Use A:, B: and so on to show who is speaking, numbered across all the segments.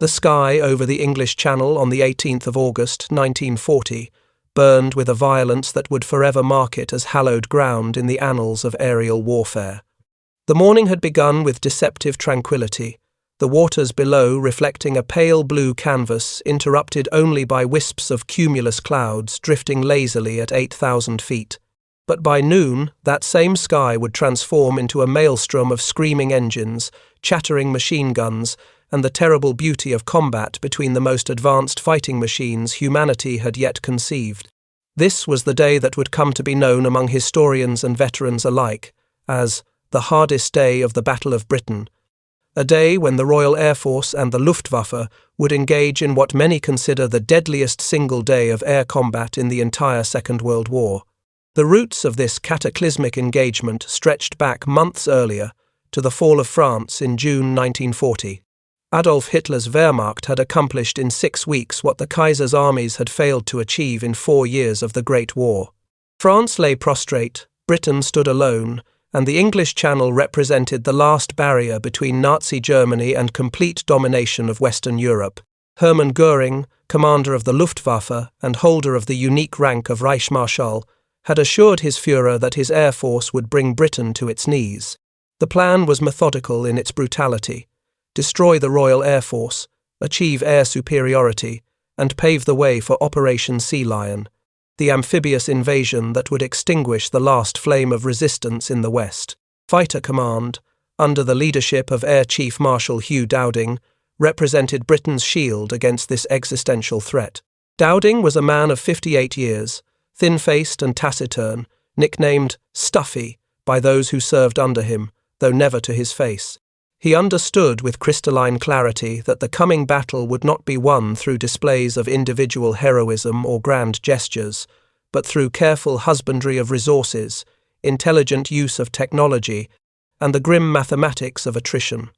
A: The sky over the English Channel on the 18th of August, 1940, burned with a violence that would forever mark it as hallowed ground in the annals of aerial warfare. The morning had begun with deceptive tranquility, the waters below reflecting a pale blue canvas interrupted only by wisps of cumulus clouds drifting lazily at 8,000 feet. But by noon, that same sky would transform into a maelstrom of screaming engines, chattering machine guns, and the terrible beauty of combat between the most advanced fighting machines humanity had yet conceived. This was the day that would come to be known among historians and veterans alike as the hardest day of the Battle of Britain, a day when the Royal Air Force and the Luftwaffe would engage in what many consider the deadliest single day of air combat in the entire Second World War. The roots of this cataclysmic engagement stretched back months earlier to the fall of France in June 1940. Adolf Hitler's Wehrmacht had accomplished in 6 weeks what the Kaiser's armies had failed to achieve in 4 years of the Great War. France lay prostrate, Britain stood alone, and the English Channel represented the last barrier between Nazi Germany and complete domination of Western Europe. Hermann Göring, commander of the Luftwaffe and holder of the unique rank of Reichsmarschall, had assured his Führer that his air force would bring Britain to its knees. The plan was methodical in its brutality: destroy the Royal Air Force, achieve air superiority, and pave the way for Operation Sea Lion, the amphibious invasion that would extinguish the last flame of resistance in the West. Fighter Command, under the leadership of Air Chief Marshal Hugh Dowding, represented Britain's shield against this existential threat. Dowding was a man of 58 years, thin-faced and taciturn, nicknamed Stuffy by those who served under him, though never to his face. He understood with crystalline clarity that the coming battle would not be won through displays of individual heroism or grand gestures, but through careful husbandry of resources, intelligent use of technology, and the grim mathematics of attrition.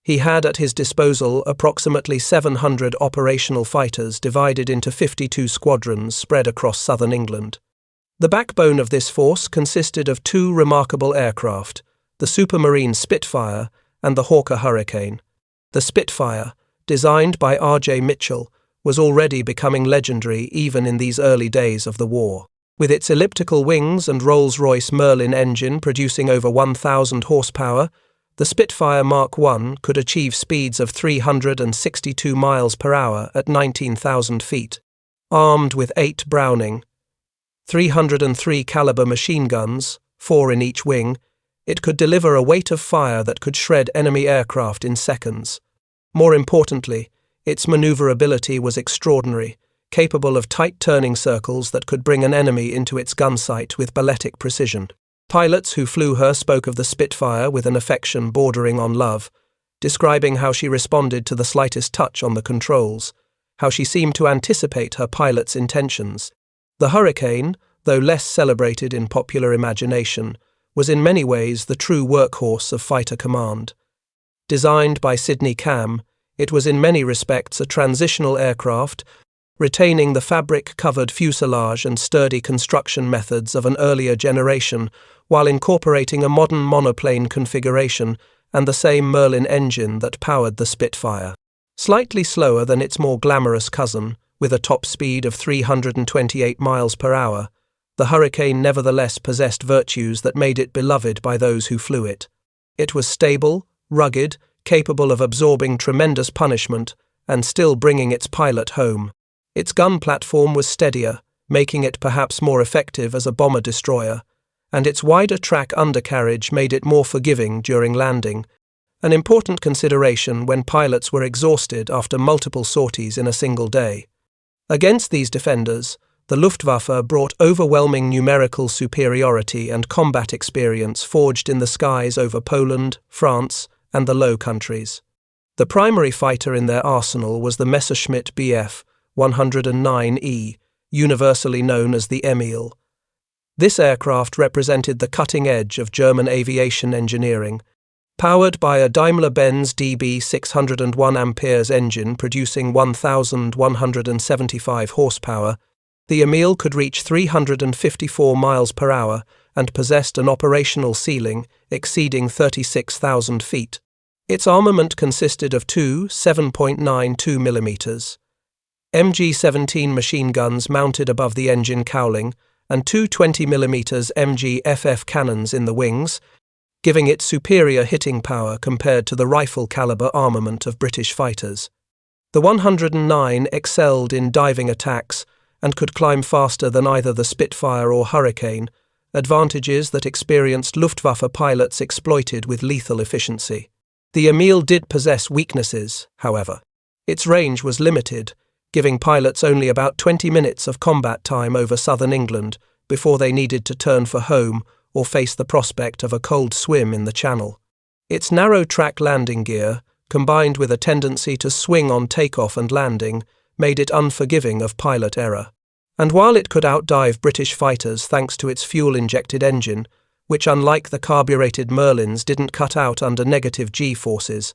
A: He had at his disposal approximately 700 operational fighters divided into 52 squadrons spread across southern England. The backbone of this force consisted of 2 remarkable aircraft, the Supermarine Spitfire and the Hawker Hurricane. The Spitfire, designed by R.J. Mitchell, was already becoming legendary even in these early days of the war. With its elliptical wings and Rolls-Royce Merlin engine producing over 1,000 horsepower, the Spitfire Mark I could achieve speeds of 362 miles per hour at 19,000 feet. Armed with 8 Browning, 303 caliber machine guns, 4 in each wing, it could deliver a weight of fire that could shred enemy aircraft in seconds. More importantly, its maneuverability was extraordinary, capable of tight turning circles that could bring an enemy into its gun sight with balletic precision. Pilots who flew her spoke of the Spitfire with an affection bordering on love, describing how she responded to the slightest touch on the controls, how she seemed to anticipate her pilot's intentions. The Hurricane, though less celebrated in popular imagination, was in many ways the true workhorse of Fighter Command. Designed by Sidney Cam, it was in many respects a transitional aircraft, retaining the fabric-covered fuselage and sturdy construction methods of an earlier generation, while incorporating a modern monoplane configuration and the same Merlin engine that powered the Spitfire. Slightly slower than its more glamorous cousin, with a top speed of 328 miles per hour, the Hurricane nevertheless possessed virtues that made it beloved by those who flew it. It was stable, rugged, capable of absorbing tremendous punishment, and still bringing its pilot home. Its gun platform was steadier, making it perhaps more effective as a bomber-destroyer, and its wider track undercarriage made it more forgiving during landing, an important consideration when pilots were exhausted after multiple sorties in a single day. Against these defenders, the Luftwaffe brought overwhelming numerical superiority and combat experience forged in the skies over Poland, France, and the Low Countries. The primary fighter in their arsenal was the Messerschmitt Bf 109E, universally known as the Emil. This aircraft represented the cutting edge of German aviation engineering. Powered by a Daimler-Benz DB 601 amperes engine producing 1,175 horsepower, the Emil could reach 354 miles per hour and possessed an operational ceiling exceeding 36,000 feet. Its armament consisted of two 7.92mm MG-17 machine guns mounted above the engine cowling and two 20mm MG-FF cannons in the wings, giving it superior hitting power compared to the rifle-caliber armament of British fighters. The 109 excelled in diving attacks and could climb faster than either the Spitfire or Hurricane, advantages that experienced Luftwaffe pilots exploited with lethal efficiency. The Emil did possess weaknesses, however. Its range was limited, giving pilots only about 20 minutes of combat time over southern England before they needed to turn for home or face the prospect of a cold swim in the Channel. Its narrow-track landing gear, combined with a tendency to swing on takeoff and landing, made it unforgiving of pilot error. And while it could outdive British fighters thanks to its fuel-injected engine, which unlike the carbureted Merlins didn't cut out under negative G-forces,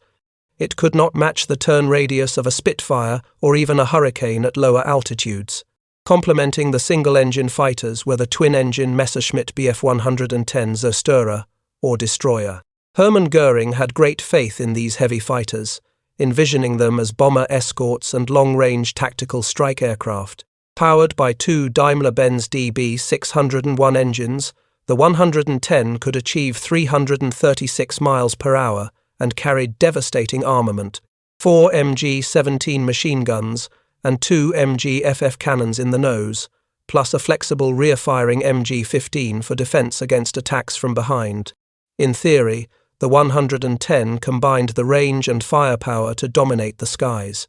A: it could not match the turn radius of a Spitfire or even a Hurricane at lower altitudes. Complementing the single-engine fighters were the twin-engine Messerschmitt Bf 110 Zerstörer, or Destroyer. Hermann Göring had great faith in these heavy fighters, envisioning them as bomber escorts and long-range tactical strike aircraft. Powered by two Daimler-Benz DB 601 engines, the 110 could achieve 336 miles per hour and carried devastating armament, 4 MG-17 machine guns and 2 MG-FF cannons in the nose, plus a flexible rear-firing MG-15 for defense against attacks from behind. In theory, the 110 combined the range and firepower to dominate the skies.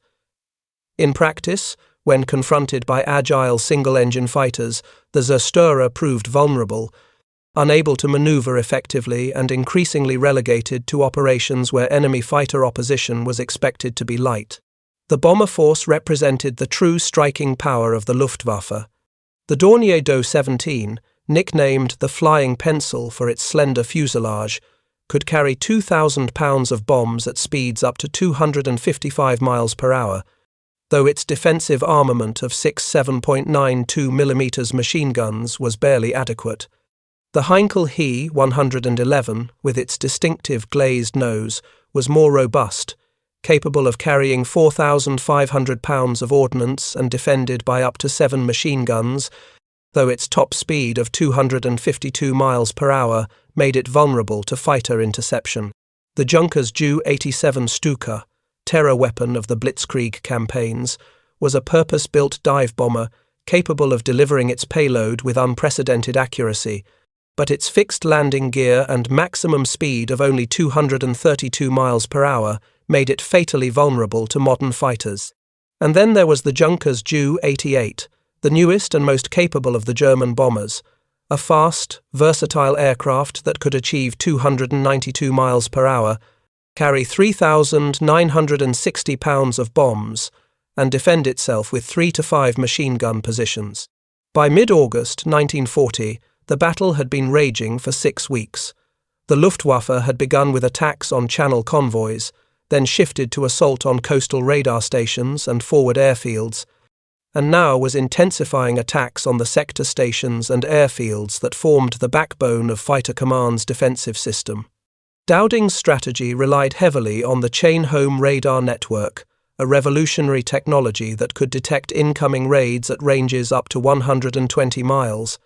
A: In practice, when confronted by agile single-engine fighters, the Zerstörer proved vulnerable, unable to maneuver effectively and increasingly relegated to operations where enemy fighter opposition was expected to be light. The bomber force represented the true striking power of the Luftwaffe. The Dornier Do 17, nicknamed the Flying Pencil for its slender fuselage, could carry 2,000 pounds of bombs at speeds up to 255 miles per hour, though its defensive armament of 6 7.92mm machine guns was barely adequate. The Heinkel He 111, with its distinctive glazed nose, was more robust, capable of carrying 4,500 pounds of ordnance and defended by up to 7 machine guns, though its top speed of 252 miles per hour made it vulnerable to fighter interception. The Junkers Ju-87 Stuka, terror weapon of the Blitzkrieg campaigns, was a purpose-built dive bomber capable of delivering its payload with unprecedented accuracy, but its fixed landing gear and maximum speed of only 232 miles per hour made it fatally vulnerable to modern fighters. And then there was the Junkers Ju-88, the newest and most capable of the German bombers, a fast, versatile aircraft that could achieve 292 miles per hour, carry 3,960 pounds of bombs, and defend itself with 3 to 5 machine gun positions. By mid-August 1940, the battle had been raging for 6 weeks. The Luftwaffe had begun with attacks on Channel convoys, then shifted to assault on coastal radar stations and forward airfields, and now was intensifying attacks on the sector stations and airfields that formed the backbone of Fighter Command's defensive system. Dowding's strategy relied heavily on the chain-home radar network, a revolutionary technology that could detect incoming raids at ranges up to 120 miles,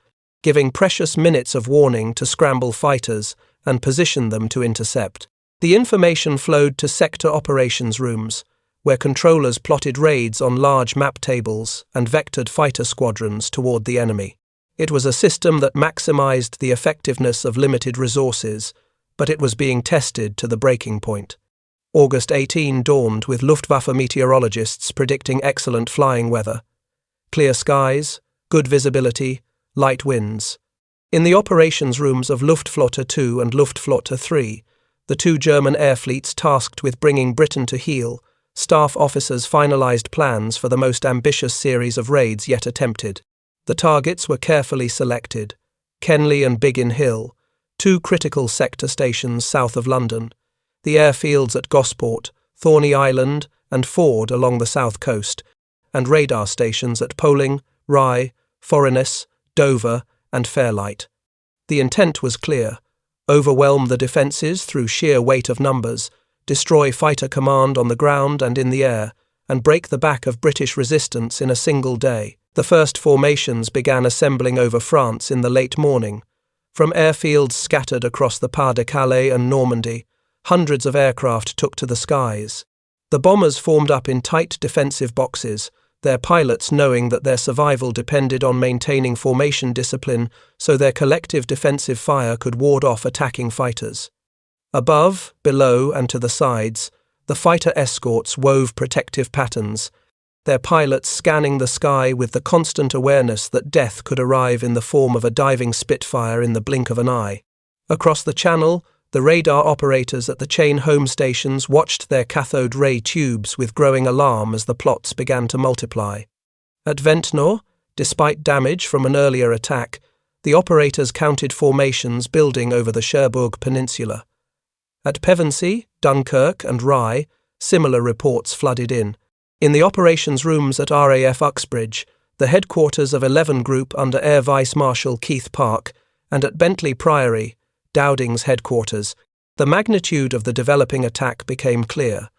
A: giving precious minutes of warning to scramble fighters and position them to intercept. The information flowed to sector operations rooms, where controllers plotted raids on large map tables and vectored fighter squadrons toward the enemy. It was a system that maximized the effectiveness of limited resources, but it was being tested to the breaking point. August 18 dawned with Luftwaffe meteorologists predicting excellent flying weather. Clear skies, good visibility, light winds. In the operations rooms of Luftflotte II and Luftflotte III, the two German air fleets tasked with bringing Britain to heel, staff officers finalized plans for the most ambitious series of raids yet attempted. The targets were carefully selected: Kenley and Biggin Hill, two critical sector stations south of London, the airfields at Gosport, Thorney Island and Ford along the south coast, and radar stations at Poling, Rye, Foreness, Dover and Fairlight. The intent was clear: overwhelm the defences through sheer weight of numbers, destroy fighter command on the ground and in the air, and break the back of British resistance in a single day. The first formations began assembling over France in the late morning. From airfields scattered across the Pas de Calais and Normandy, hundreds of aircraft took to the skies. The bombers formed up in tight defensive boxes, their pilots knowing that their survival depended on maintaining formation discipline so their collective defensive fire could ward off attacking fighters. Above, below, and to the sides, the fighter escorts wove protective patterns, their pilots scanning the sky with the constant awareness that death could arrive in the form of a diving Spitfire in the blink of an eye. Across the channel, the radar operators at the chain home stations watched their cathode ray tubes with growing alarm as the plots began to multiply. At Ventnor, despite damage from an earlier attack, the operators counted formations building over the Cherbourg Peninsula. At Pevensey, Dunkirk, and Rye, similar reports flooded in. In the operations rooms at RAF Uxbridge, the headquarters of 11 Group under Air Vice Marshal Keith Park, and at Bentley Priory, Dowding's headquarters, the magnitude of the developing attack became clear.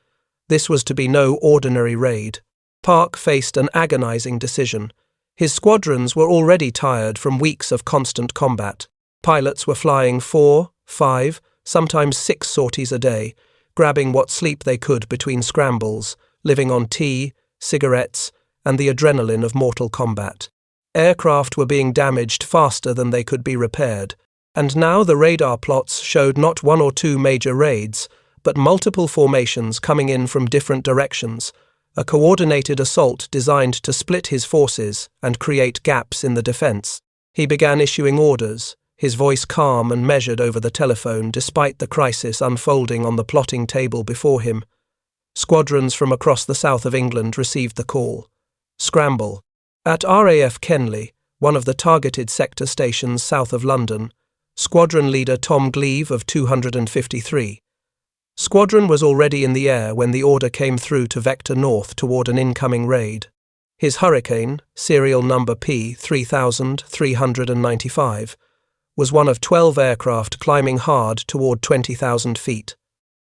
A: This was to be no ordinary raid. Park faced an agonizing decision. His squadrons were already tired from weeks of constant combat. Pilots were flying 4, 5, sometimes 6 sorties a day, grabbing what sleep they could between scrambles, living on tea, cigarettes, and the adrenaline of mortal combat. Aircraft were being damaged faster than they could be repaired, and now the radar plots showed not 1 or 2 major raids, but multiple formations coming in from different directions, a coordinated assault designed to split his forces and create gaps in the defense. He began issuing orders, his voice calm and measured over the telephone despite the crisis unfolding on the plotting table before him. Squadrons from across the south of England received the call. Scramble. At RAF Kenley, one of the targeted sector stations south of London, Squadron Leader Tom Gleave of 253. Squadron was already in the air when the order came through to vector north toward an incoming raid. His Hurricane, serial number P3395, was one of 12 aircraft climbing hard toward 20,000 feet.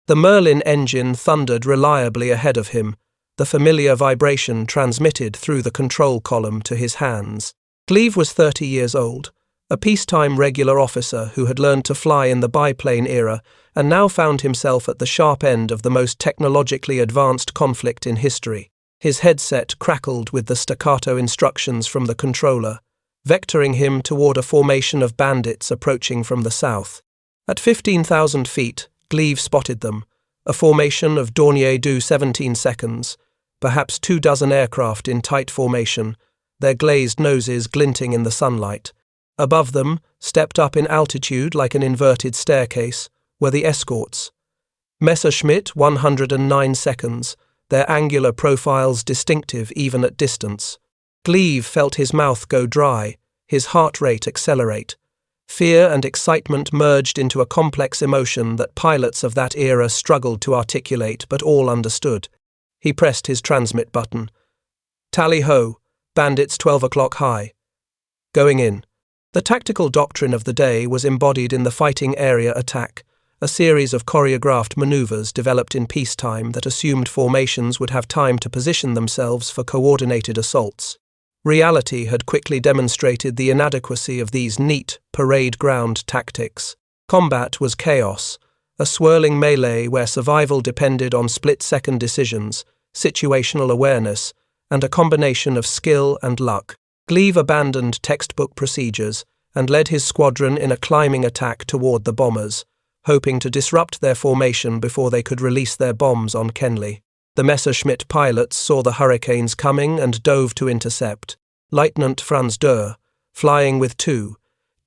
A: The Merlin engine thundered reliably ahead of him, the familiar vibration transmitted through the control column to his hands. Gleave was 30 years old, a peacetime regular officer who had learned to fly in the biplane era and now found himself at the sharp end of the most technologically advanced conflict in history. His headset crackled with the staccato instructions from the controller, vectoring him toward a formation of bandits approaching from the south. At 15,000 feet, Gleave spotted them, a formation of Dornier du 17 seconds, perhaps 24 aircraft in tight formation, their glazed noses glinting in the sunlight. Above them, stepped up in altitude like an inverted staircase, were the escorts. Messerschmitt 109 seconds, their angular profiles distinctive even at distance. Gleave felt his mouth go dry, his heart rate accelerate. Fear and excitement merged into a complex emotion that pilots of that era struggled to articulate but all understood. He pressed his transmit button. Tally-ho, bandits 12 o'clock high. Going in. The tactical doctrine of the day was embodied in the fighting area attack, a series of choreographed maneuvers developed in peacetime that assumed formations would have time to position themselves for coordinated assaults. Reality had quickly demonstrated the inadequacy of these neat, parade ground tactics. Combat was chaos, a swirling melee where survival depended on split-second decisions, situational awareness, and a combination of skill and luck. Gleave abandoned textbook procedures and led his squadron in a climbing attack toward the bombers, hoping to disrupt their formation before they could release their bombs on Kenley. The Messerschmitt pilots saw the Hurricanes coming and dove to intercept. Lieutenant Franz Dürr, flying with 2,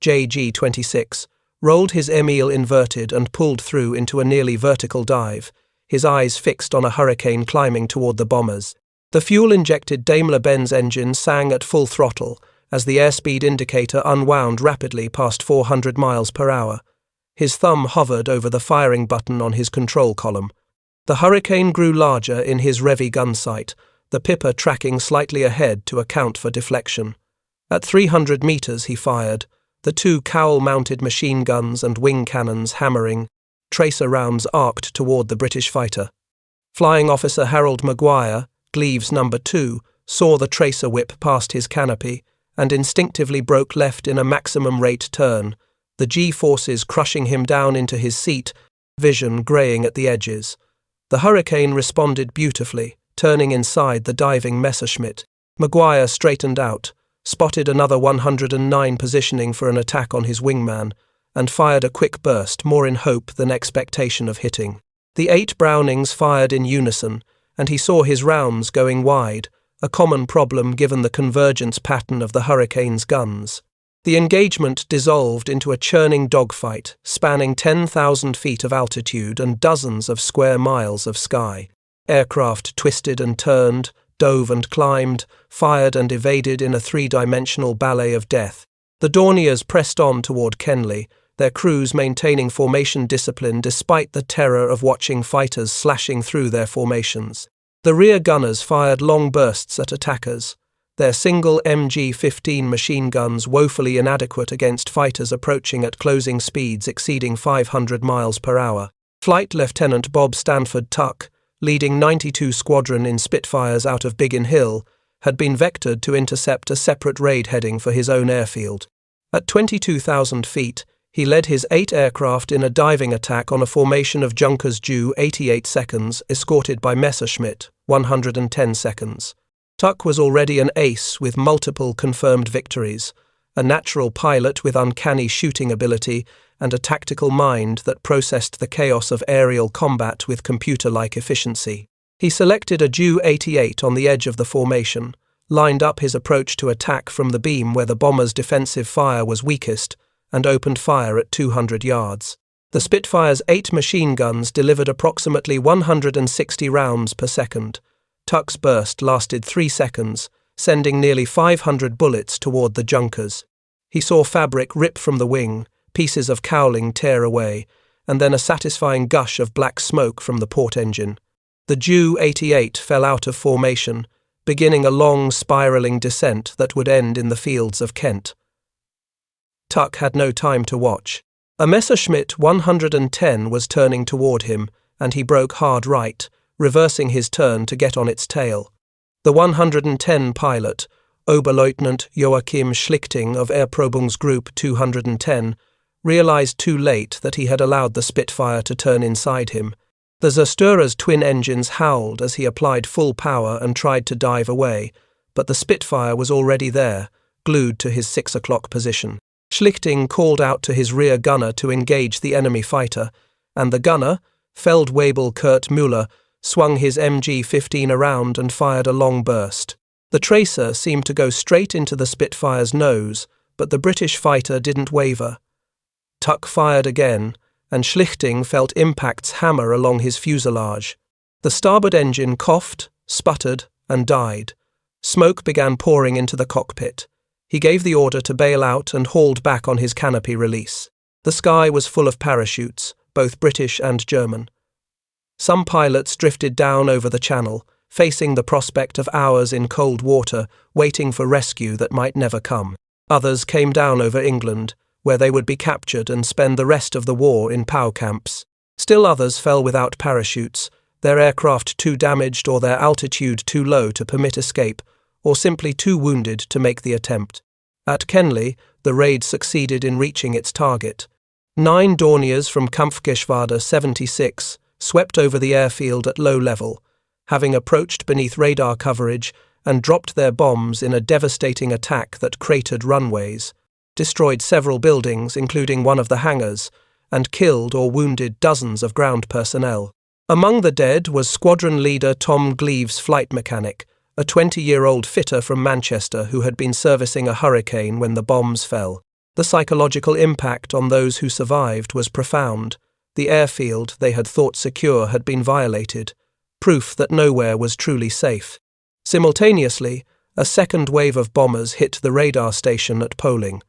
A: JG-26, rolled his Emil inverted and pulled through into a nearly vertical dive, his eyes fixed on a Hurricane climbing toward the bombers. The fuel-injected Daimler-Benz engine sang at full throttle as the airspeed indicator unwound rapidly past 400 miles per hour. His thumb hovered over the firing button on his control column. The Hurricane grew larger in his Revy gun sight, the Pipper tracking slightly ahead to account for deflection. At 300 meters he fired, the 2 cowl-mounted machine guns and wing cannons hammering. tracer rounds arced toward the British fighter. Flying Officer Harold Maguire, Gleaves No. 2, saw the tracer whip past his canopy and instinctively broke left in a maximum rate turn, the G-forces crushing him down into his seat, vision greying at the edges. The Hurricane responded beautifully, turning inside the diving Messerschmitt. Maguire straightened out, spotted another 109 positioning for an attack on his wingman, and fired a quick burst, more in hope than expectation of hitting. The 8 Brownings fired in unison, and he saw his rounds going wide, a common problem given the convergence pattern of the Hurricane's guns. The engagement dissolved into a churning dogfight, spanning 10,000 feet of altitude and dozens of square miles of sky. Aircraft twisted and turned, dove and climbed, fired and evaded in a 3-dimensional ballet of death. The Dorniers pressed on toward Kenley, their crews maintaining formation discipline despite the terror of watching fighters slashing through their formations. The rear gunners fired long bursts at attackers, their single MG-15 machine guns woefully inadequate against fighters approaching at closing speeds exceeding 500 miles per hour. Flight Lieutenant Bob Stanford Tuck, leading 92 Squadron in Spitfires out of Biggin Hill, had been vectored to intercept a separate raid heading for his own airfield. At 22,000 feet, he led his 8 aircraft in a diving attack on a formation of Junkers due 88 seconds, escorted by Messerschmitt, 110 seconds. Tuck was already an ace with multiple confirmed victories, a natural pilot with uncanny shooting ability and a tactical mind that processed the chaos of aerial combat with computer-like efficiency. He selected a Ju 88 on the edge of the formation, lined up his approach to attack from the beam where the bomber's defensive fire was weakest, and opened fire at 200 yards. The Spitfire's 8 machine guns delivered approximately 160 rounds per second. Tuck's burst lasted 3 seconds, sending nearly 500 bullets toward the Junkers. He saw fabric rip from the wing, pieces of cowling tear away, and then a satisfying gush of black smoke from the port engine. The Ju 88 fell out of formation, beginning a long spiraling descent that would end in the fields of Kent. Tuck had no time to watch. A Messerschmitt 110 was turning toward him, and he broke hard right, reversing his turn to get on its tail. The 110 pilot, Oberleutnant Joachim Schlichting of Erprobungsgruppe 210, realized too late that he had allowed the Spitfire to turn inside him. The Zerstörer's twin engines howled as he applied full power and tried to dive away, but the Spitfire was already there, glued to his 6 o'clock position. Schlichting called out to his rear gunner to engage the enemy fighter, and the gunner, Feldwebel Kurt Müller, swung his MG-15 around and fired a long burst. The tracer seemed to go straight into the Spitfire's nose, but the British fighter didn't waver. Tuck fired again, and Schlichting felt impacts hammer along his fuselage. The starboard engine coughed, sputtered, and died. Smoke began pouring into the cockpit. He gave the order to bail out and hauled back on his canopy release. The sky was full of parachutes, both British and German. Some pilots drifted down over the channel, facing the prospect of hours in cold water, waiting for rescue that might never come. Others came down over England, where they would be captured and spend the rest of the war in POW camps. Still others fell without parachutes, their aircraft too damaged or their altitude too low to permit escape, or simply too wounded to make the attempt. At Kenley, the raid succeeded in reaching its target. 9 Dorniers from Kampfgeschwader 76 swept over the airfield at low level, having approached beneath radar coverage and dropped their bombs in a devastating attack that cratered runways, destroyed several buildings, including one of the hangars, and killed or wounded dozens of ground personnel. Among the dead was squadron leader Tom Gleaves' flight mechanic, a 20-year-old fitter from Manchester who had been servicing a Hurricane when the bombs fell. The psychological impact on those who survived was profound. The airfield they had thought secure had been violated, proof that nowhere was truly safe. Simultaneously, a second wave of bombers hit the radar station at Poling.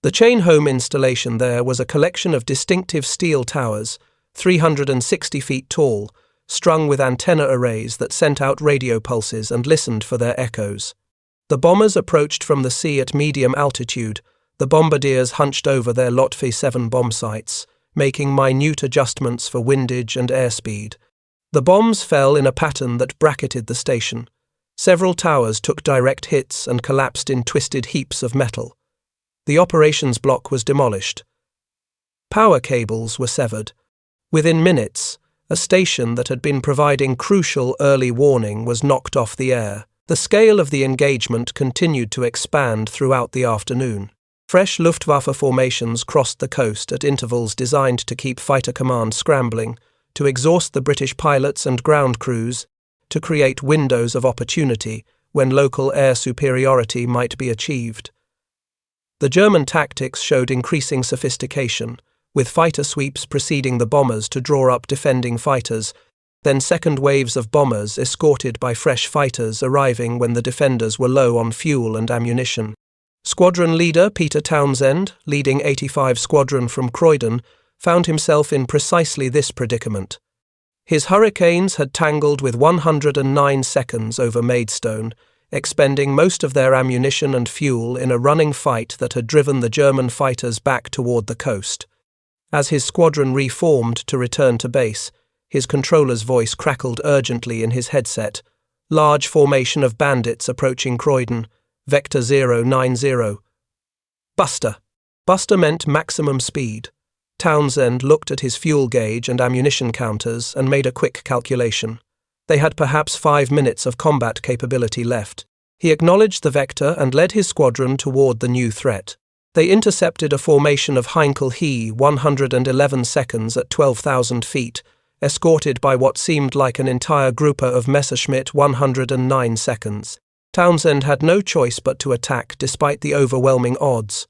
A: The chain home installation there was a collection of distinctive steel towers, 360 feet tall, strung with antenna arrays that sent out radio pulses and listened for their echoes. The bombers approached from the sea at medium altitude, the bombardiers hunched over their Lotfi 7 bomb sites, making minute adjustments for windage and airspeed. The bombs fell in a pattern that bracketed the station. Several towers took direct hits and collapsed in twisted heaps of metal. The operations block was demolished. Power cables were severed. Within minutes, a station that had been providing crucial early warning was knocked off the air. The scale of the engagement continued to expand throughout the afternoon. Fresh Luftwaffe formations crossed the coast at intervals designed to keep Fighter Command scrambling, to exhaust the British pilots and ground crews, to create windows of opportunity when local air superiority might be achieved. The German tactics showed increasing sophistication, with fighter sweeps preceding the bombers to draw up defending fighters, then second waves of bombers escorted by fresh fighters arriving when the defenders were low on fuel and ammunition. Squadron leader Peter Townsend, leading 85 Squadron from Croydon, found himself in precisely this predicament. His Hurricanes had tangled with 109 seconds over Maidstone, expending most of their ammunition and fuel in a running fight that had driven the German fighters back toward the coast. As his squadron reformed to return to base, his controller's voice crackled urgently in his headset. Large formation of bandits approaching Croydon. Vector 090. Buster. Buster meant maximum speed. Townsend looked at his fuel gauge and ammunition counters and made a quick calculation. They had perhaps 5 minutes of combat capability left. He acknowledged the vector and led his squadron toward the new threat. They intercepted a formation of Heinkel He 111 seconds at 12,000 feet, escorted by what seemed like an entire grouper of Messerschmitt 109 seconds. Townsend had no choice but to attack despite the overwhelming odds.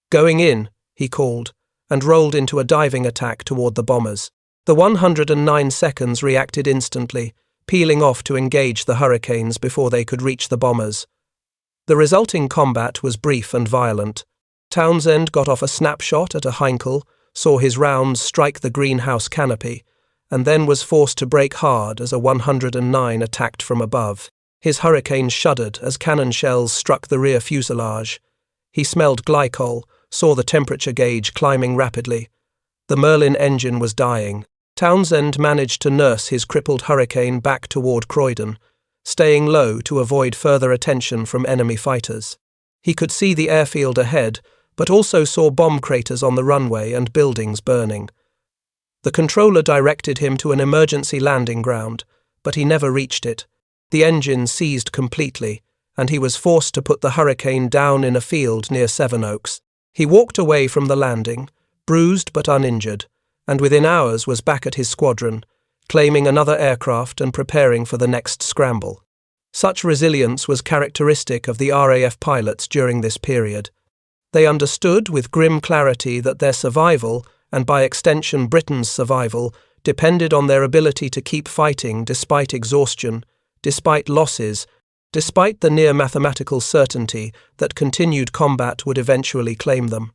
A: "Going in," he called, and rolled into a diving attack toward the bombers. The 109 seconds reacted instantly, peeling off to engage the Hurricanes before they could reach the bombers. The resulting combat was brief and violent. Townsend got off a snapshot at a Heinkel, saw his rounds strike the greenhouse canopy, and then was forced to brake hard as a 109 attacked from above. His Hurricane shuddered as cannon shells struck the rear fuselage. He smelled glycol, saw the temperature gauge climbing rapidly. The Merlin engine was dying. Townsend managed to nurse his crippled Hurricane back toward Croydon, staying low to avoid further attention from enemy fighters. He could see the airfield ahead, but also saw bomb craters on the runway and buildings burning. The controller directed him to an emergency landing ground, but he never reached it. The engine seized completely, and he was forced to put the Hurricane down in a field near Sevenoaks. He walked away from the landing, bruised but uninjured, and within hours was back at his squadron, claiming another aircraft and preparing for the next scramble. Such resilience was characteristic of the RAF pilots during this period. They understood with grim clarity that their survival, and by extension Britain's survival, depended on their ability to keep fighting despite exhaustion, despite losses, despite the near mathematical certainty that continued combat would eventually claim them.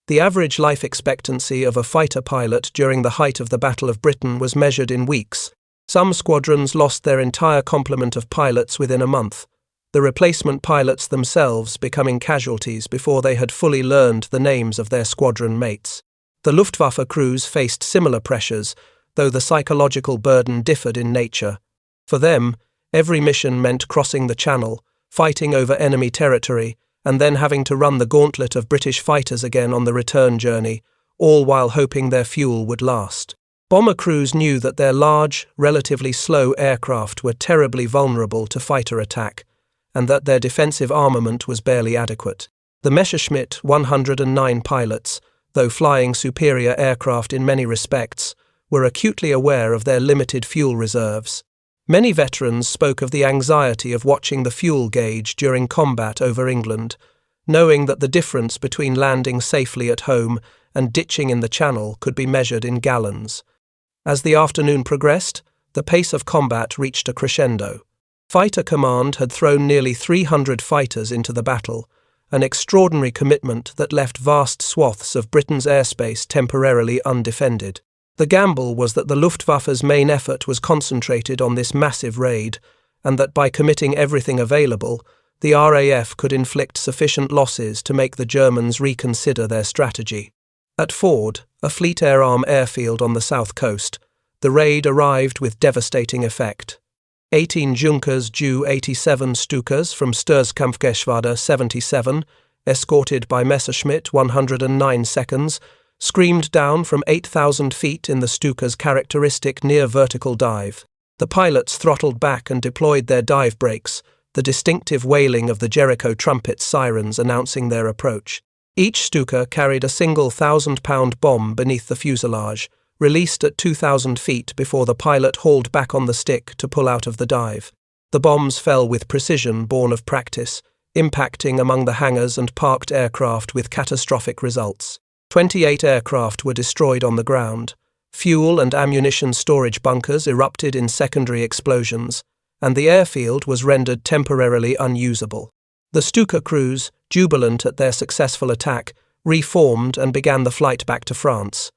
A: The average life expectancy of a fighter pilot during the height of the Battle of Britain was measured in weeks. Some squadrons lost their entire complement of pilots within a month, the replacement pilots themselves becoming casualties before they had fully learned the names of their squadron mates. The Luftwaffe crews faced similar pressures, though the psychological burden differed in nature. For them, every mission meant crossing the Channel, fighting over enemy territory, and then having to run the gauntlet of British fighters again on the return journey, all while hoping their fuel would last. Bomber crews knew that their large, relatively slow aircraft were terribly vulnerable to fighter attack, and that their defensive armament was barely adequate. The Messerschmitt 109 pilots, though flying superior aircraft in many respects, were acutely aware of their limited fuel reserves. Many veterans spoke of the anxiety of watching the fuel gauge during combat over England, knowing that the difference between landing safely at home and ditching in the Channel could be measured in gallons. As the afternoon progressed, the pace of combat reached a crescendo. Fighter Command had thrown nearly 300 fighters into the battle, an extraordinary commitment that left vast swaths of Britain's airspace temporarily undefended. The gamble was that the Luftwaffe's main effort was concentrated on this massive raid, and that by committing everything available, the RAF could inflict sufficient losses to make the Germans reconsider their strategy. At Ford, a Fleet Air Arm airfield on the south coast, the raid arrived with devastating effect. 18 Junkers Ju-87 Stukas from Sturskampfgeschwader 77, escorted by Messerschmitt 109 seconds, screamed down from 8,000 feet in the Stuka's characteristic near-vertical dive. The pilots throttled back and deployed their dive brakes, the distinctive wailing of the Jericho trumpet sirens announcing their approach. Each Stuka carried a single 1,000-pound bomb beneath the fuselage, released at 2,000 feet before the pilot hauled back on the stick to pull out of the dive. The bombs fell with precision born of practice, impacting among the hangars and parked aircraft with catastrophic results. 28 aircraft were destroyed on the ground. Fuel and ammunition storage bunkers erupted in secondary explosions, and the airfield was rendered temporarily unusable. The Stuka crews, jubilant at their successful attack, reformed and began the flight back to France.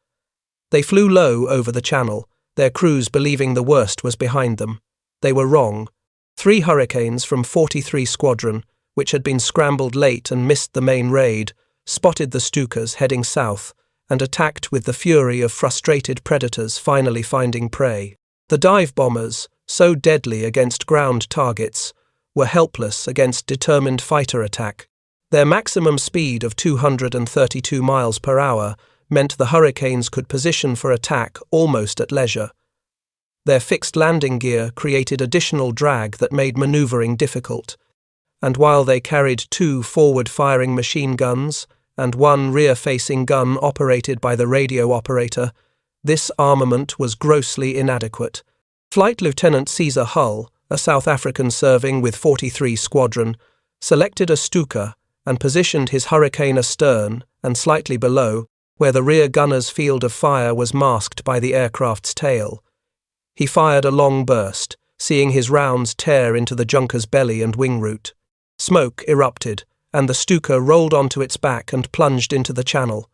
A: They flew low over the Channel, their crews believing the worst was behind them. They were wrong. 3 Hurricanes from 43 Squadron, which had been scrambled late and missed the main raid, spotted the Stukas heading south and attacked with the fury of frustrated predators finally finding prey. The dive bombers, so deadly against ground targets, were helpless against determined fighter attack. Their maximum speed of 232 miles per hour meant the Hurricanes could position for attack almost at leisure. Their fixed landing gear created additional drag that made maneuvering difficult, and while they carried 2 forward-firing machine guns and 1 rear-facing gun operated by the radio operator, this armament was grossly inadequate. Flight Lieutenant Caesar Hull, a South African serving with 43 Squadron, selected a Stuka and positioned his Hurricane astern and slightly below, where the rear gunner's field of fire was masked by the aircraft's tail. He fired a long burst, seeing his rounds tear into the Junker's belly and wing root. Smoke erupted, and the Stuka rolled onto its back and plunged into the Channel.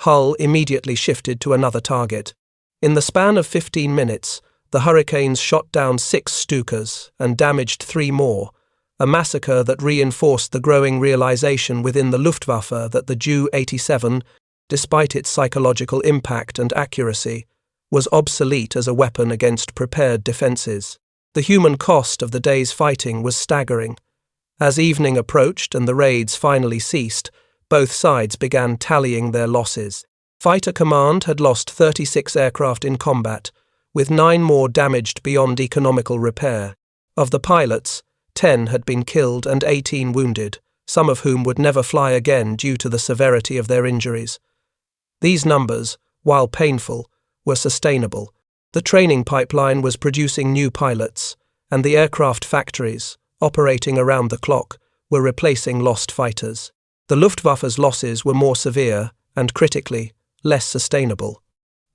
A: Hull immediately shifted to another target. In the span of 15 minutes, the Hurricanes shot down 6 Stukas and damaged 3 more, a massacre that reinforced the growing realization within the Luftwaffe that the Ju-87, despite its psychological impact and accuracy, was obsolete as a weapon against prepared defenses. The human cost of the day's fighting was staggering. As evening approached and the raids finally ceased, both sides began tallying their losses. Fighter Command had lost 36 aircraft in combat, with 9 more damaged beyond economical repair. Of the pilots, 10 had been killed and 18 wounded, some of whom would never fly again due to the severity of their injuries. These numbers, while painful, were sustainable. The training pipeline was producing new pilots, and the aircraft factories, operating around the clock, were replacing lost fighters. The Luftwaffe's losses were more severe and, critically, less sustainable.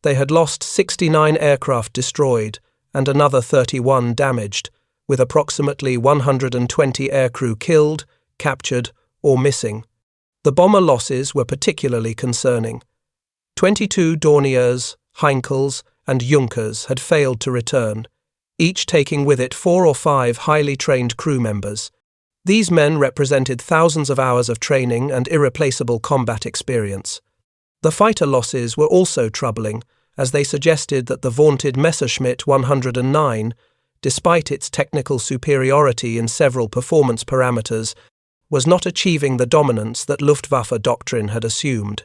A: They had lost 69 aircraft destroyed and another 31 damaged, with approximately 120 aircrew killed, captured, or missing. The bomber losses were particularly concerning. 22 Dorniers, Heinkels, and Junkers had failed to return, each taking with it 4 or 5 highly trained crew members. These men represented thousands of hours of training and irreplaceable combat experience. The fighter losses were also troubling, as they suggested that the vaunted Messerschmitt 109, despite its technical superiority in several performance parameters, was not achieving the dominance that Luftwaffe doctrine had assumed.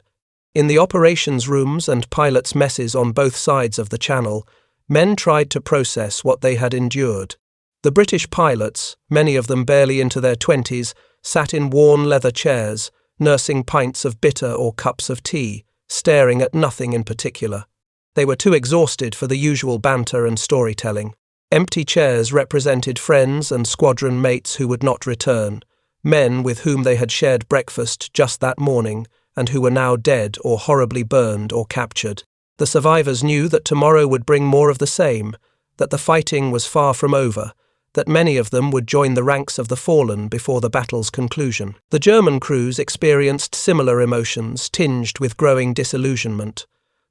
A: In the operations rooms and pilots' messes on both sides of the Channel, men tried to process what they had endured. The British pilots, many of them barely into their 20s, sat in worn leather chairs, nursing pints of bitter or cups of tea, staring at nothing in particular. They were too exhausted for the usual banter and storytelling. Empty chairs represented friends and squadron mates who would not return, men with whom they had shared breakfast just that morning and who were now dead or horribly burned or captured. The survivors knew that tomorrow would bring more of the same, that the fighting was far from over, that many of them would join the ranks of the fallen before the battle's conclusion. The German crews experienced similar emotions, tinged with growing disillusionment.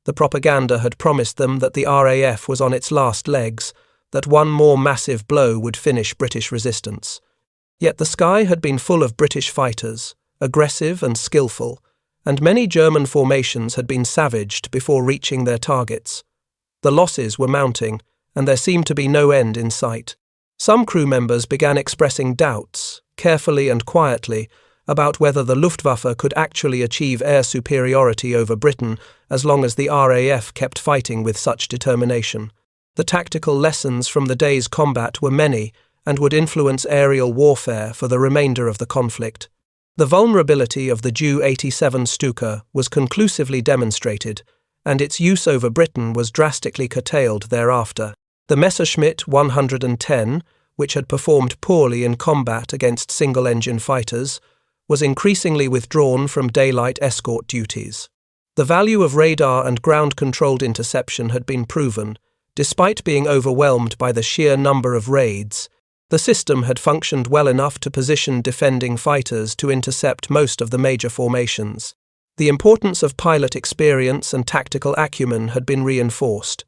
A: The propaganda had promised them that the RAF was on its last legs, that one more massive blow would finish British resistance. Yet the sky had been full of British fighters, aggressive and skillful, and many German formations had been savaged before reaching their targets. The losses were mounting, and there seemed to be no end in sight. Some crew members began expressing doubts, carefully and quietly, about whether the Luftwaffe could actually achieve air superiority over Britain as long as the RAF kept fighting with such determination. The tactical lessons from the day's combat were many and would influence aerial warfare for the remainder of the conflict. The vulnerability of the Ju-87 Stuka was conclusively demonstrated, and its use over Britain was drastically curtailed thereafter. The Messerschmitt 110, which had performed poorly in combat against single-engine fighters, was increasingly withdrawn from daylight escort duties. The value of radar and ground-controlled interception had been proven. Despite being overwhelmed by the sheer number of raids, the system had functioned well enough to position defending fighters to intercept most of the major formations. The importance of pilot experience and tactical acumen had been reinforced.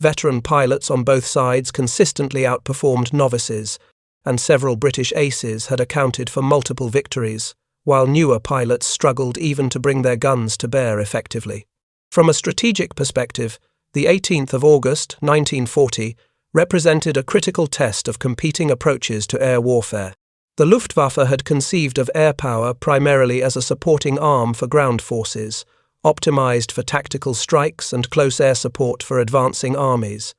A: Veteran pilots on both sides consistently outperformed novices, and several British aces had accounted for multiple victories, while newer pilots struggled even to bring their guns to bear effectively. From a strategic perspective, the 18th of August, 1940, represented a critical test of competing approaches to air warfare. The Luftwaffe had conceived of air power primarily as a supporting arm for ground forces, optimized for tactical strikes and close air support for advancing armies.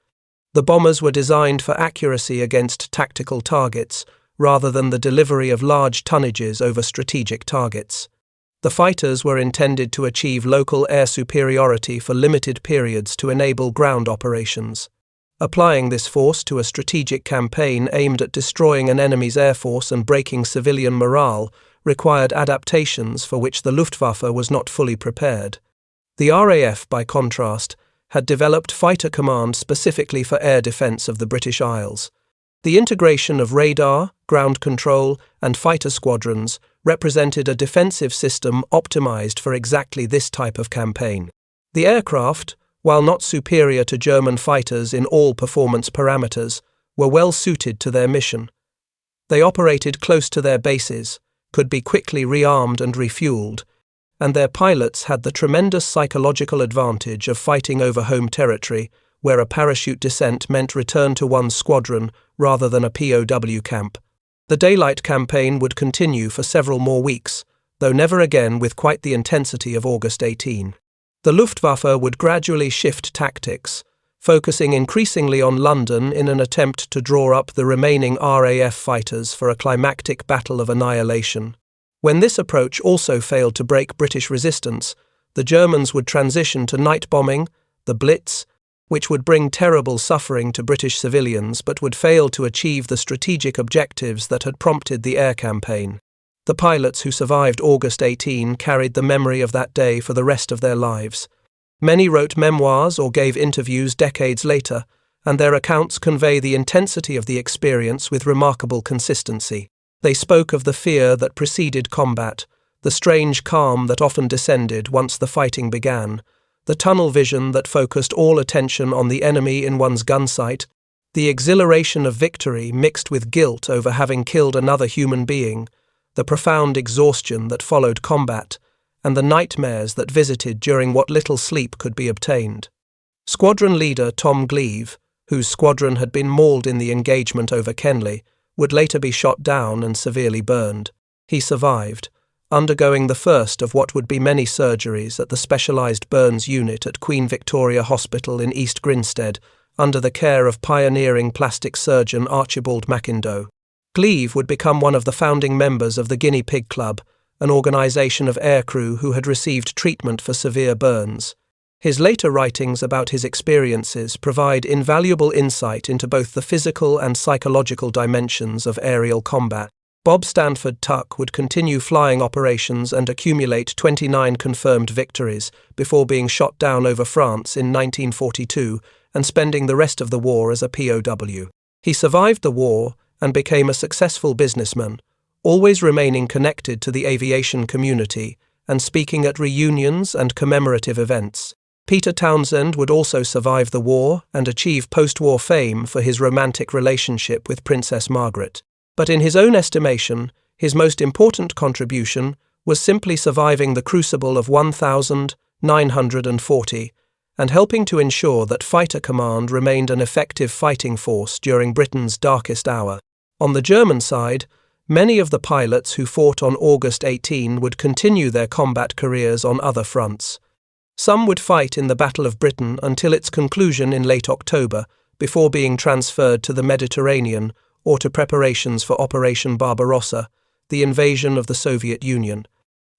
A: The bombers were designed for accuracy against tactical targets, rather than the delivery of large tonnages over strategic targets. The fighters were intended to achieve local air superiority for limited periods to enable ground operations. Applying this force to a strategic campaign aimed at destroying an enemy's air force and breaking civilian morale required adaptations for which the Luftwaffe was not fully prepared. The RAF, by contrast, had developed fighter command specifically for air defence of the British Isles. The integration of radar, ground control, and fighter squadrons represented a defensive system optimized for exactly this type of campaign. The aircraft, while not superior to German fighters in all performance parameters, were well suited to their mission. They operated close to their bases, could be quickly rearmed and refueled, and their pilots had the tremendous psychological advantage of fighting over home territory, where a parachute descent meant return to one's squadron rather than a POW camp. The daylight campaign would continue for several more weeks, though never again with quite the intensity of August 18. The Luftwaffe would gradually shift tactics, focusing increasingly on London in an attempt to draw up the remaining RAF fighters for a climactic battle of annihilation. When this approach also failed to break British resistance, the Germans would transition to night bombing, the Blitz, which would bring terrible suffering to British civilians but would fail to achieve the strategic objectives that had prompted the air campaign. The pilots who survived August 18 carried the memory of that day for the rest of their lives. Many wrote memoirs or gave interviews decades later, and their accounts convey the intensity of the experience with remarkable consistency. They spoke of the fear that preceded combat, the strange calm that often descended once the fighting began, the tunnel vision that focused all attention on the enemy in one's gun sight, the exhilaration of victory mixed with guilt over having killed another human being, the profound exhaustion that followed combat, and the nightmares that visited during what little sleep could be obtained. Squadron leader Tom Gleave, whose squadron had been mauled in the engagement over Kenley, would later be shot down and severely burned. He survived, undergoing the first of what would be many surgeries at the specialised burns unit at Queen Victoria Hospital in East Grinstead, under the care of pioneering plastic surgeon Archibald Mackindoe. Gleave would become one of the founding members of the Guinea Pig Club, an organisation of aircrew who had received treatment for severe burns. His later writings about his experiences provide invaluable insight into both the physical and psychological dimensions of aerial combat. Bob Stanford Tuck would continue flying operations and accumulate 29 confirmed victories before being shot down over France in 1942 and spending the rest of the war as a POW. He survived the war and became a successful businessman, always remaining connected to the aviation community and speaking at reunions and commemorative events. Peter Townsend would also survive the war and achieve post-war fame for his romantic relationship with Princess Margaret. But in his own estimation, his most important contribution was simply surviving the crucible of 1,940 and helping to ensure that Fighter Command remained an effective fighting force during Britain's darkest hour. On the German side, many of the pilots who fought on August 18 would continue their combat careers on other fronts. Some would fight in the Battle of Britain until its conclusion in late October, before being transferred to the Mediterranean or to preparations for Operation Barbarossa, the invasion of the Soviet Union.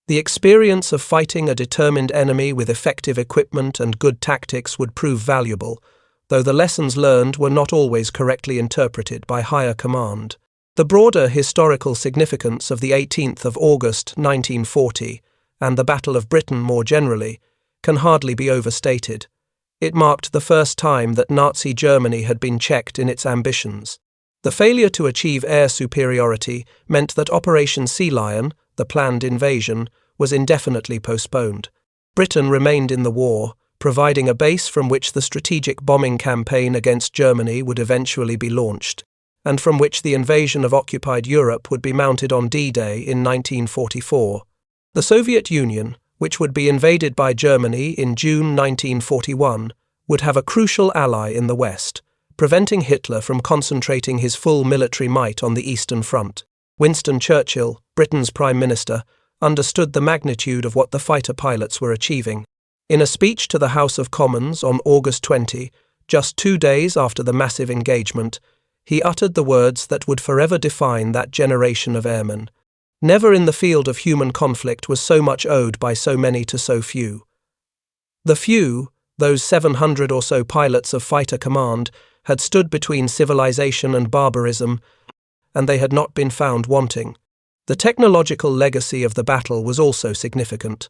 A: The experience of fighting a determined enemy with effective equipment and good tactics would prove valuable, though the lessons learned were not always correctly interpreted by higher command. The broader historical significance of the 18th of August 1940 and the Battle of Britain more generally can hardly be overstated. It marked the first time that Nazi Germany had been checked in its ambitions. The failure to achieve air superiority meant that Operation Sea Lion, the planned invasion, was indefinitely postponed. Britain remained in the war, providing a base from which the strategic bombing campaign against Germany would eventually be launched, and from which the invasion of occupied Europe would be mounted on D-Day in 1944. The Soviet Union, which would be invaded by Germany in June 1941, would have a crucial ally in the West, preventing Hitler from concentrating his full military might on the Eastern Front. Winston Churchill, Britain's Prime Minister, understood the magnitude of what the fighter pilots were achieving. In a speech to the House of Commons on August 20, just 2 days after the massive engagement, he uttered the words that would forever define that generation of airmen. Never in the field of human conflict was so much owed by so many to so few. The few, those 700 or so pilots of Fighter Command, had stood between civilization and barbarism, and they had not been found wanting. The technological legacy of the battle was also significant.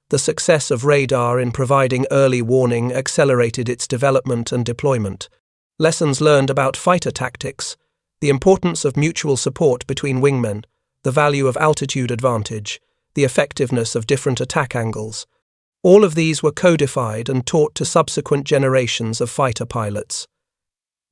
A: The success of radar in providing early warning accelerated its development and deployment. Lessons learned about fighter tactics, the importance of mutual support between wingmen, the value of altitude advantage, the effectiveness of different attack angles. All of these were codified and taught to subsequent generations of fighter pilots.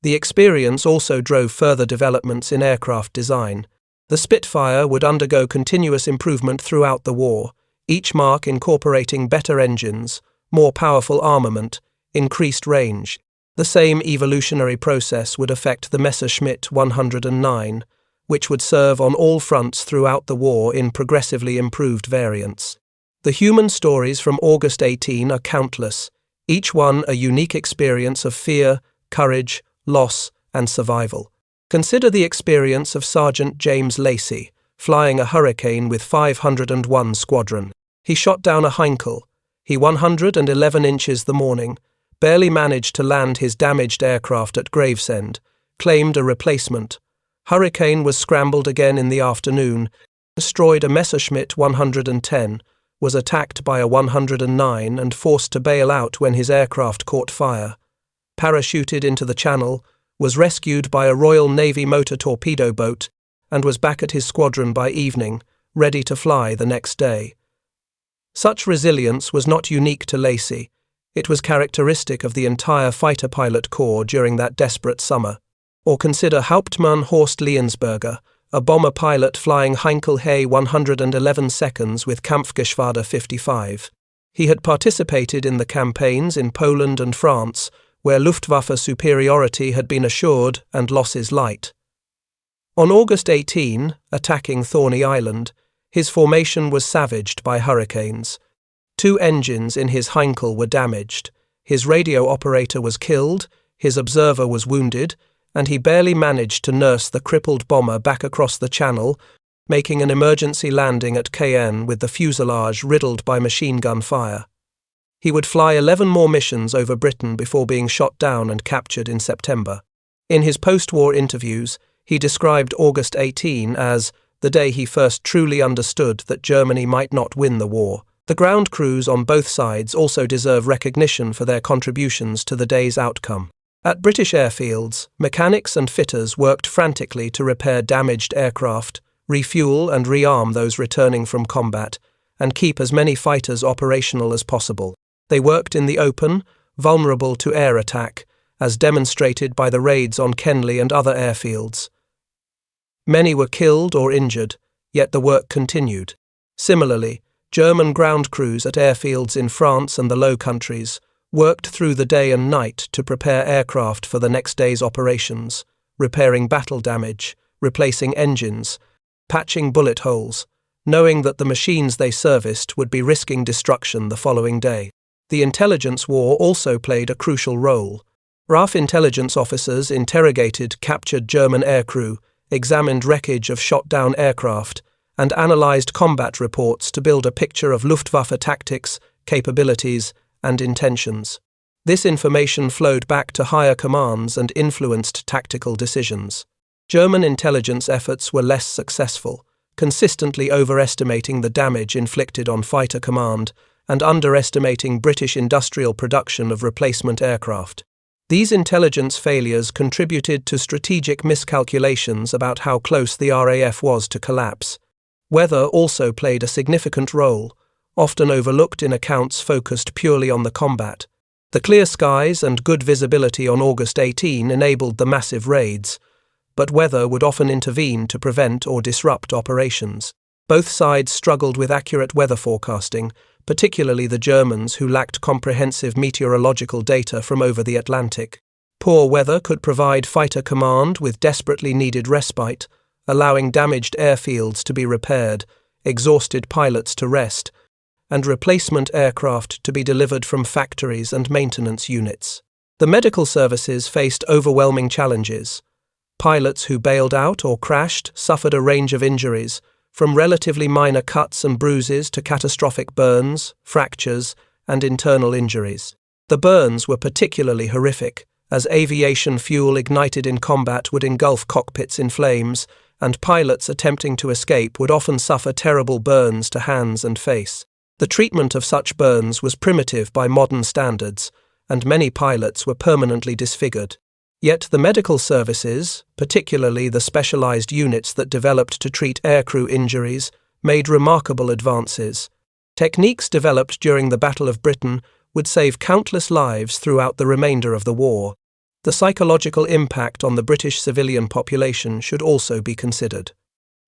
A: The experience also drove further developments in aircraft design. The Spitfire would undergo continuous improvement throughout the war, each mark incorporating better engines, more powerful armament, increased range. The same evolutionary process would affect the Messerschmitt 109, which would serve on all fronts throughout the war in progressively improved variants. The human stories from August 18 are countless, each one a unique experience of fear, courage, loss, and survival. Consider the experience of Sergeant James Lacey, flying a Hurricane with 501 Squadron. He shot down a Heinkel. He 111 inches the morning, barely managed to land his damaged aircraft at Gravesend, claimed a replacement. Hurricane was scrambled again in the afternoon, destroyed a Messerschmitt 110, was attacked by a 109 and forced to bail out when his aircraft caught fire. Parachuted into the Channel, was rescued by a Royal Navy motor torpedo boat, and was back at his squadron by evening, ready to fly the next day. Such resilience was not unique to Lacey. It was characteristic of the entire fighter pilot corps during that desperate summer. Or consider Hauptmann Horst Liensberger, a bomber pilot flying Heinkel He 111 seconds with Kampfgeschwader 55. He had participated in the campaigns in Poland and France, where Luftwaffe superiority had been assured and losses light. On August 18, attacking Thorney Island, his formation was savaged by hurricanes. 2 engines in his Heinkel were damaged, his radio operator was killed, his observer was wounded, and he barely managed to nurse the crippled bomber back across the Channel, making an emergency landing at Cayenne with the fuselage riddled by machine gun fire. He would fly 11 more missions over Britain before being shot down and captured in September. In his post-war interviews, he described August 18 as the day he first truly understood that Germany might not win the war. The ground crews on both sides also deserve recognition for their contributions to the day's outcome. At British airfields, mechanics and fitters worked frantically to repair damaged aircraft, refuel and rearm those returning from combat, and keep as many fighters operational as possible. They worked in the open, vulnerable to air attack, as demonstrated by the raids on Kenley and other airfields. Many were killed or injured, yet the work continued. Similarly, German ground crews at airfields in France and the Low Countries worked through the day and night to prepare aircraft for the next day's operations, repairing battle damage, replacing engines, patching bullet holes, knowing that the machines they serviced would be risking destruction the following day. The intelligence war also played a crucial role. RAF intelligence officers interrogated captured German aircrew, examined wreckage of shot-down aircraft, and analysed combat reports to build a picture of Luftwaffe tactics, capabilities, and intentions. This information flowed back to higher commands and influenced tactical decisions. German intelligence efforts were less successful, consistently overestimating the damage inflicted on fighter command and underestimating British industrial production of replacement aircraft. These intelligence failures contributed to strategic miscalculations about how close the RAF was to collapse. Weather also played a significant role, often overlooked in accounts focused purely on the combat. The clear skies and good visibility on August 18 enabled the massive raids, but weather would often intervene to prevent or disrupt operations. Both sides struggled with accurate weather forecasting, particularly the Germans, who lacked comprehensive meteorological data from over the Atlantic. Poor weather could provide fighter command with desperately needed respite, allowing damaged airfields to be repaired, exhausted pilots to rest, and replacement aircraft to be delivered from factories and maintenance units. The medical services faced overwhelming challenges. Pilots who bailed out or crashed suffered a range of injuries, from relatively minor cuts and bruises to catastrophic burns, fractures, and internal injuries. The burns were particularly horrific, as aviation fuel ignited in combat would engulf cockpits in flames, and pilots attempting to escape would often suffer terrible burns to hands and face. The treatment of such burns was primitive by modern standards, and many pilots were permanently disfigured. Yet the medical services, particularly the specialized units that developed to treat aircrew injuries, made remarkable advances. Techniques developed during the Battle of Britain would save countless lives throughout the remainder of the war. The psychological impact on the British civilian population should also be considered.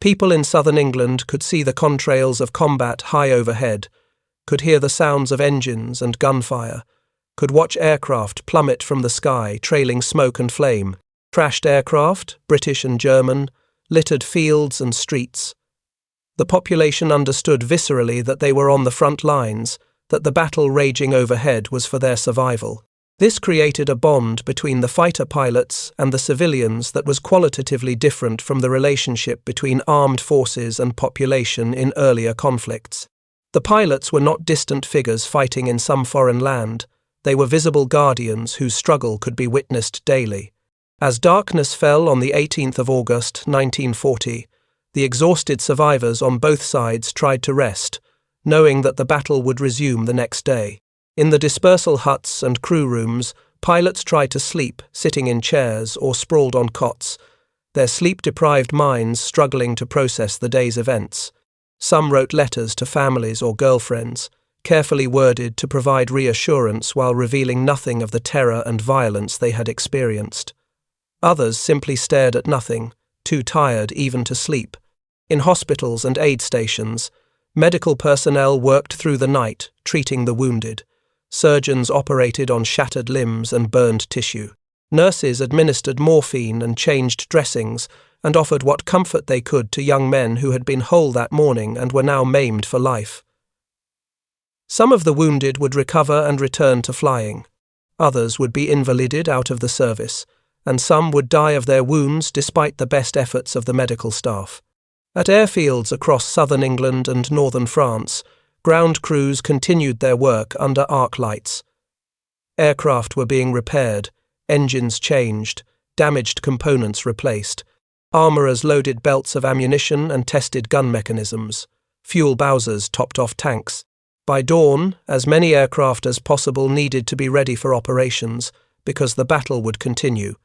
A: People in southern England could see the contrails of combat high overhead, could hear the sounds of engines and gunfire, could watch aircraft plummet from the sky, trailing smoke and flame. Crashed aircraft, British and German, littered fields and streets. The population understood viscerally that they were on the front lines, that the battle raging overhead was for their survival. This created a bond between the fighter pilots and the civilians that was qualitatively different from the relationship between armed forces and population in earlier conflicts. The pilots were not distant figures fighting in some foreign land. They were visible guardians whose struggle could be witnessed daily. As darkness fell on the 18th of August, 1940, the exhausted survivors on both sides tried to rest, knowing that the battle would resume the next day. In the dispersal huts and crew rooms, pilots tried to sleep, sitting in chairs or sprawled on cots, their sleep-deprived minds struggling to process the day's events. Some wrote letters to families or girlfriends, carefully worded to provide reassurance while revealing nothing of the terror and violence they had experienced. Others simply stared at nothing, too tired even to sleep. In hospitals and aid stations, medical personnel worked through the night, treating the wounded. Surgeons operated on shattered limbs and burned tissue. Nurses administered morphine and changed dressings and offered what comfort they could to young men who had been whole that morning and were now maimed for life. Some of the wounded would recover and return to flying. Others would be invalided out of the service, and some would die of their wounds despite the best efforts of the medical staff. At airfields across southern England and northern France, ground crews continued their work under arc lights. Aircraft were being repaired, engines changed, damaged components replaced. Armourers loaded belts of ammunition and tested gun mechanisms. Fuel bowsers topped off tanks. By dawn, as many aircraft as possible needed to be ready for operations because the battle would continue,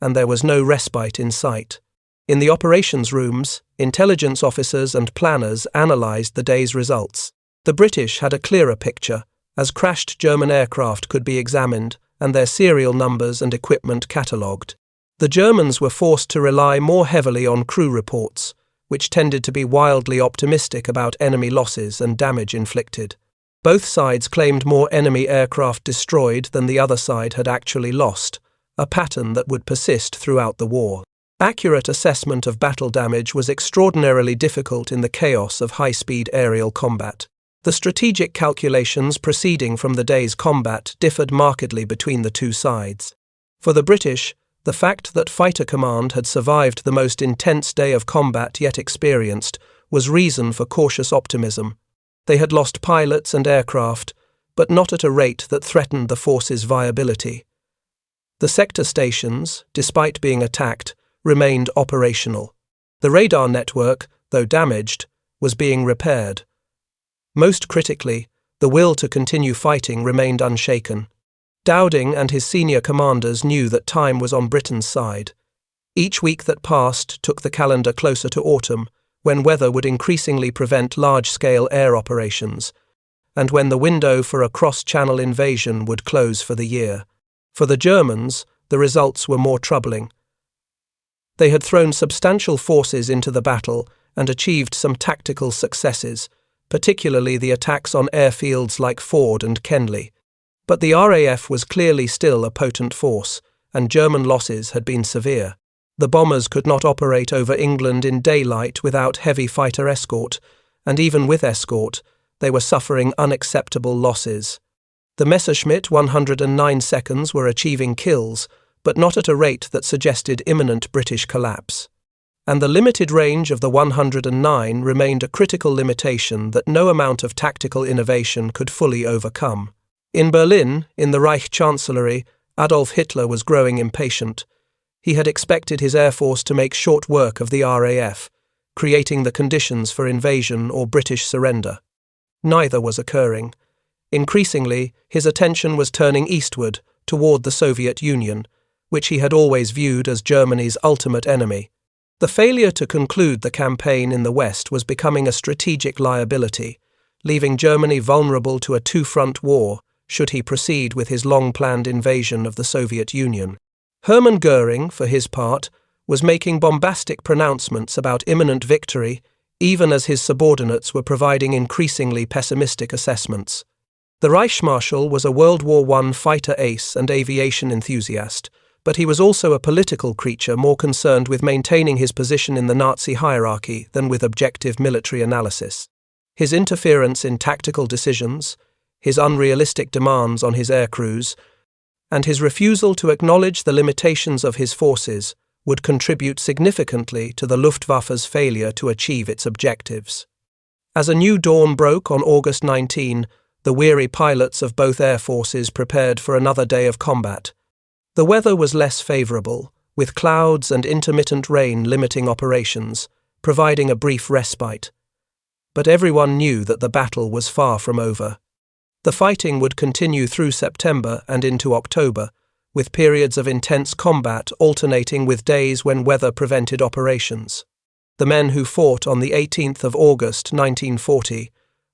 A: and there was no respite in sight. In the operations rooms, intelligence officers and planners analysed the day's results. The British had a clearer picture, as crashed German aircraft could be examined and their serial numbers and equipment catalogued. The Germans were forced to rely more heavily on crew reports, which tended to be wildly optimistic about enemy losses and damage inflicted. Both sides claimed more enemy aircraft destroyed than the other side had actually lost, a pattern that would persist throughout the war. Accurate assessment of battle damage was extraordinarily difficult in the chaos of high-speed aerial combat. The strategic calculations proceeding from the day's combat differed markedly between the two sides. For the British, the fact that Fighter Command had survived the most intense day of combat yet experienced was reason for cautious optimism. They had lost pilots and aircraft, but not at a rate that threatened the force's viability. The sector stations, despite being attacked, remained operational. The radar network, though damaged, was being repaired. Most critically, the will to continue fighting remained unshaken. Dowding and his senior commanders knew that time was on Britain's side. Each week that passed took the calendar closer to autumn, when weather would increasingly prevent large-scale air operations, and when the window for a cross-channel invasion would close for the year. For the Germans, the results were more troubling. They had thrown substantial forces into the battle and achieved some tactical successes, particularly the attacks on airfields like Ford and Kenley. But the RAF was clearly still a potent force, and German losses had been severe. The bombers could not operate over England in daylight without heavy fighter escort, and even with escort, they were suffering unacceptable losses. The Messerschmitt 109 seconds were achieving kills, but not at a rate that suggested imminent British collapse. And the limited range of the 109 remained a critical limitation that no amount of tactical innovation could fully overcome. In Berlin, in the Reich Chancellery, Adolf Hitler was growing impatient. He had expected his air force to make short work of the RAF, creating the conditions for invasion or British surrender. Neither was occurring. Increasingly, his attention was turning eastward, toward the Soviet Union, which he had always viewed as Germany's ultimate enemy. The failure to conclude the campaign in the West was becoming a strategic liability, leaving Germany vulnerable to a two-front war should he proceed with his long-planned invasion of the Soviet Union. Hermann Göring, for his part, was making bombastic pronouncements about imminent victory, even as his subordinates were providing increasingly pessimistic assessments. The Reichsmarschall was a World War I fighter ace and aviation enthusiast, but he was also a political creature more concerned with maintaining his position in the Nazi hierarchy than with objective military analysis. His interference in tactical decisions, his unrealistic demands on his aircrews, and his refusal to acknowledge the limitations of his forces would contribute significantly to the Luftwaffe's failure to achieve its objectives. As a new dawn broke on August 19, the weary pilots of both air forces prepared for another day of combat. The weather was less favourable, with clouds and intermittent rain limiting operations, providing a brief respite. But everyone knew that the battle was far from over. The fighting would continue through September and into October, with periods of intense combat alternating with days when weather prevented operations. The men who fought on the 18th of August 1940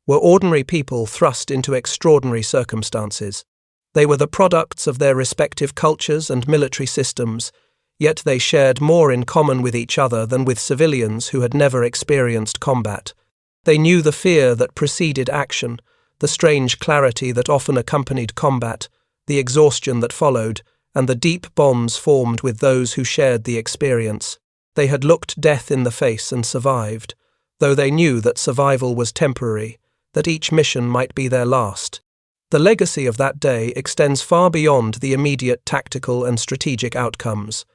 A: were ordinary people thrust into extraordinary circumstances. They were the products of their respective cultures and military systems, yet they shared more in common with each other than with civilians who had never experienced combat. They knew the fear that preceded action, the strange clarity that often accompanied combat, the exhaustion that followed, and the deep bonds formed with those who shared the experience. They had looked death in the face and survived, though they knew that survival was temporary, that each mission might be their last. The legacy of that day extends far beyond the immediate tactical and strategic outcomes.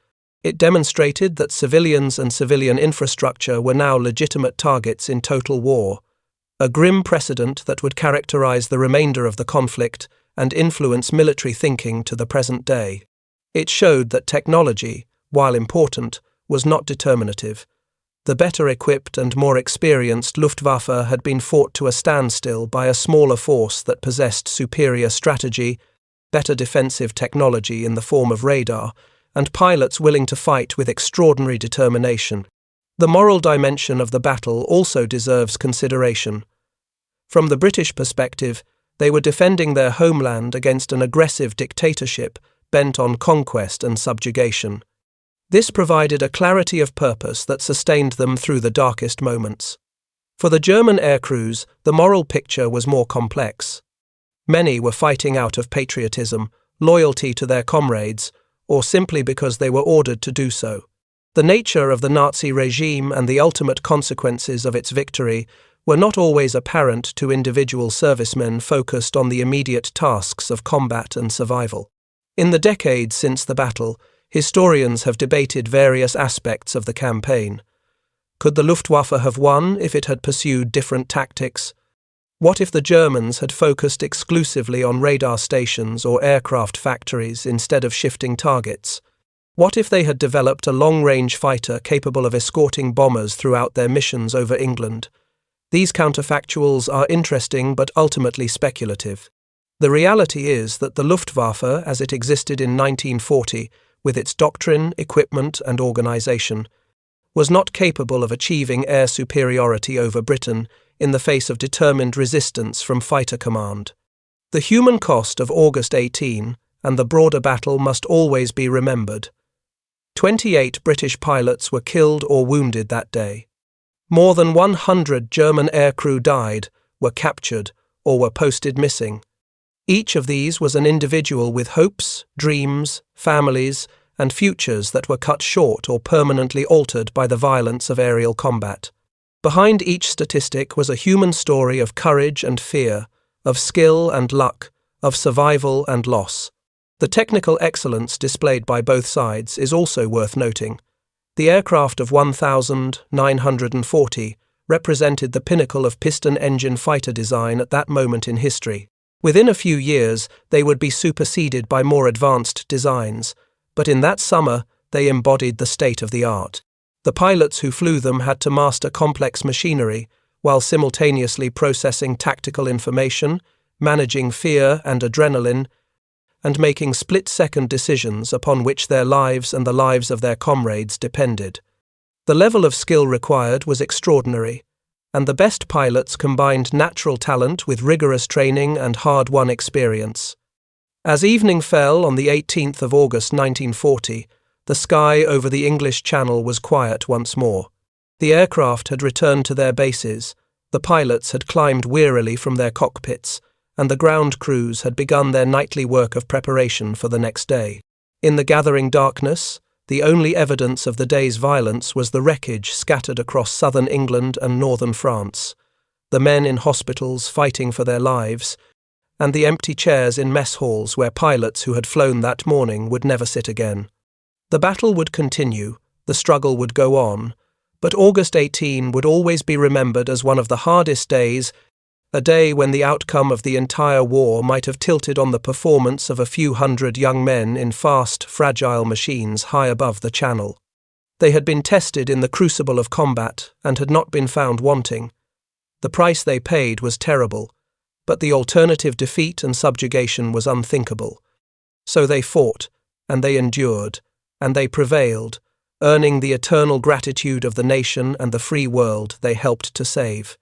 A: It demonstrated that civilians and civilian infrastructure were now legitimate targets in total war, a grim precedent that would characterize the remainder of the conflict and influence military thinking to the present day. It showed that technology, while important, was not determinative. The better equipped and more experienced Luftwaffe had been fought to a standstill by a smaller force that possessed superior strategy, better defensive technology in the form of radar, and pilots willing to fight with extraordinary determination. The moral dimension of the battle also deserves consideration. From the British perspective, they were defending their homeland against an aggressive dictatorship bent on conquest and subjugation. This provided a clarity of purpose that sustained them through the darkest moments. For the German aircrews, the moral picture was more complex. Many were fighting out of patriotism, loyalty to their comrades, or simply because they were ordered to do so. The nature of the Nazi regime and the ultimate consequences of its victory were not always apparent to individual servicemen focused on the immediate tasks of combat and survival. In the decades since the battle, historians have debated various aspects of the campaign. Could the Luftwaffe have won if it had pursued different tactics? What if the Germans had focused exclusively on radar stations or aircraft factories instead of shifting targets? What if they had developed a long-range fighter capable of escorting bombers throughout their missions over England? These counterfactuals are interesting but ultimately speculative. The reality is that the Luftwaffe, as it existed in 1940, with its doctrine, equipment and organisation, was not capable of achieving air superiority over Britain in the face of determined resistance from fighter command. The human cost of August 18 and the broader battle must always be remembered. 28 British pilots were killed or wounded that day. More than 100 German aircrew died, were captured, or were posted missing. Each of these was an individual with hopes, dreams, families, and futures that were cut short or permanently altered by the violence of aerial combat. Behind each statistic was a human story of courage and fear, of skill and luck, of survival and loss. The technical excellence displayed by both sides is also worth noting. The aircraft of 1940 represented the pinnacle of piston engine fighter design at that moment in history. Within a few years, they would be superseded by more advanced designs, but in that summer, they embodied the state-of-the-art. The pilots who flew them had to master complex machinery, while simultaneously processing tactical information, managing fear and adrenaline, and making split-second decisions upon which their lives and the lives of their comrades depended. The level of skill required was extraordinary, and the best pilots combined natural talent with rigorous training and hard-won experience. As evening fell on the 18th of August 1940, the sky over the English Channel was quiet once more. The aircraft had returned to their bases, the pilots had climbed wearily from their cockpits, and the ground crews had begun their nightly work of preparation for the next day. In the gathering darkness, the only evidence of the day's violence was the wreckage scattered across southern England and northern France, the men in hospitals fighting for their lives, and the empty chairs in mess halls where pilots who had flown that morning would never sit again. The battle would continue, the struggle would go on, but August 18 would always be remembered as one of the hardest days, a day when the outcome of the entire war might have tilted on the performance of a few hundred young men in fast, fragile machines high above the Channel. They had been tested in the crucible of combat and had not been found wanting. The price they paid was terrible, but the alternative defeat and subjugation was unthinkable. So they fought, and they endured, and they prevailed, earning the eternal gratitude of the nation and the free world they helped to save.